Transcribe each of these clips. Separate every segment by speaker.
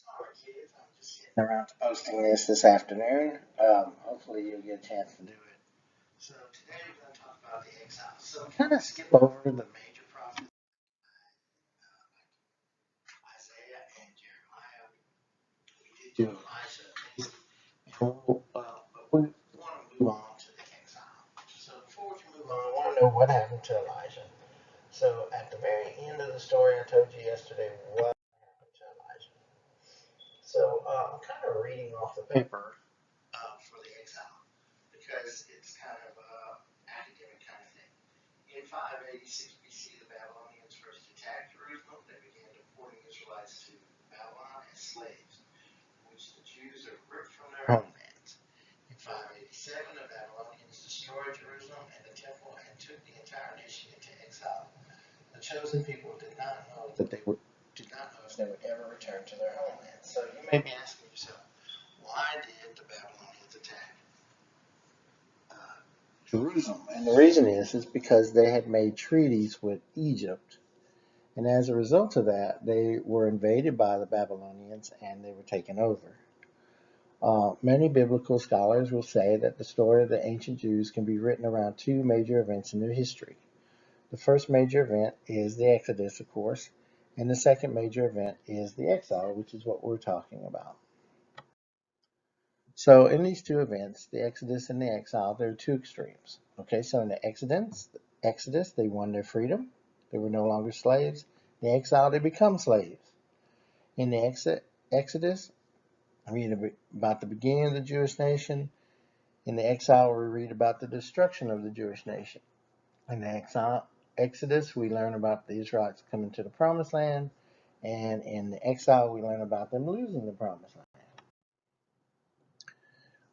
Speaker 1: Sorry, kids. I'm just getting around to posting this afternoon. Hopefully, you'll get a chance to do it. So, today we're going to talk about the exile. So, kind of skip over the major prophets, Isaiah and Jeremiah. We did do Elijah, but we want to move on to the exile. So, before we can move on, I want to know what happened to Elijah. So, at the very end of the story I told you yesterday, what happened to Elijah? So, I'm kind of reading off the paper for the exile because it's kind of academic kind of thing. In 586 BC, the Babylonians first attacked Jerusalem. They began deporting Israelites to Babylon as slaves, which the Jews are ripped from their homelands. In 587, the Babylonians destroyed Jerusalem and the temple and took the entire nation into exile. The chosen people did not know if they would ever return to their homeland. So you may be asking yourself, why did the Babylonians attack Jerusalem? And the reason is because they had made treaties with Egypt. And as a result of that, they were invaded by the Babylonians and they were taken over. Many biblical scholars will say that the story of the ancient Jews can be written around two major events in their history. The first major event is the Exodus, of course, and the second major event is the exile, which is what we're talking about. So in these two events, the Exodus and the exile, there are two extremes. Okay, so in the Exodus, they won their freedom. They were no longer slaves. In the exile, they become slaves. In the Exodus, we read about the beginning of the Jewish nation. In the exile, we read about the destruction of the Jewish nation. In the Exodus, we learn about the Israelites coming to the Promised Land. And in the exile, we learn about them losing the Promised Land.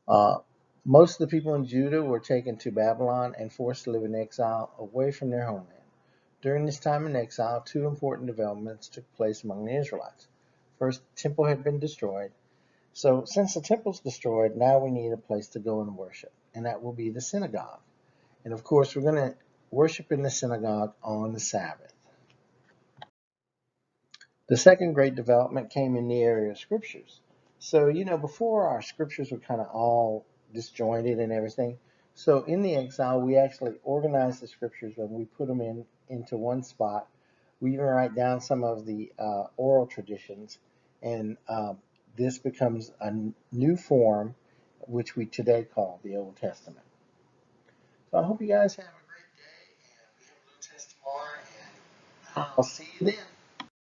Speaker 1: Uh, Most of the people in Judah were taken to Babylon and forced to live in exile away from their homeland. During this time in exile, two important developments took place among the Israelites. First, the temple had been destroyed. So since the temple's destroyed, now we need a place to go and worship, and that will be the synagogue. And of course, we're going to worship in the synagogue on the Sabbath. The second great development came in the area of scriptures. So, before our scriptures were kind of all disjointed and everything. So in the exile, we actually organized the scriptures and we put them into one spot. We even write down some of the oral traditions, and this becomes a new form, which we today call the Old Testament. So I hope you guys have a great day, and we have a little test tomorrow, and I'll see you then.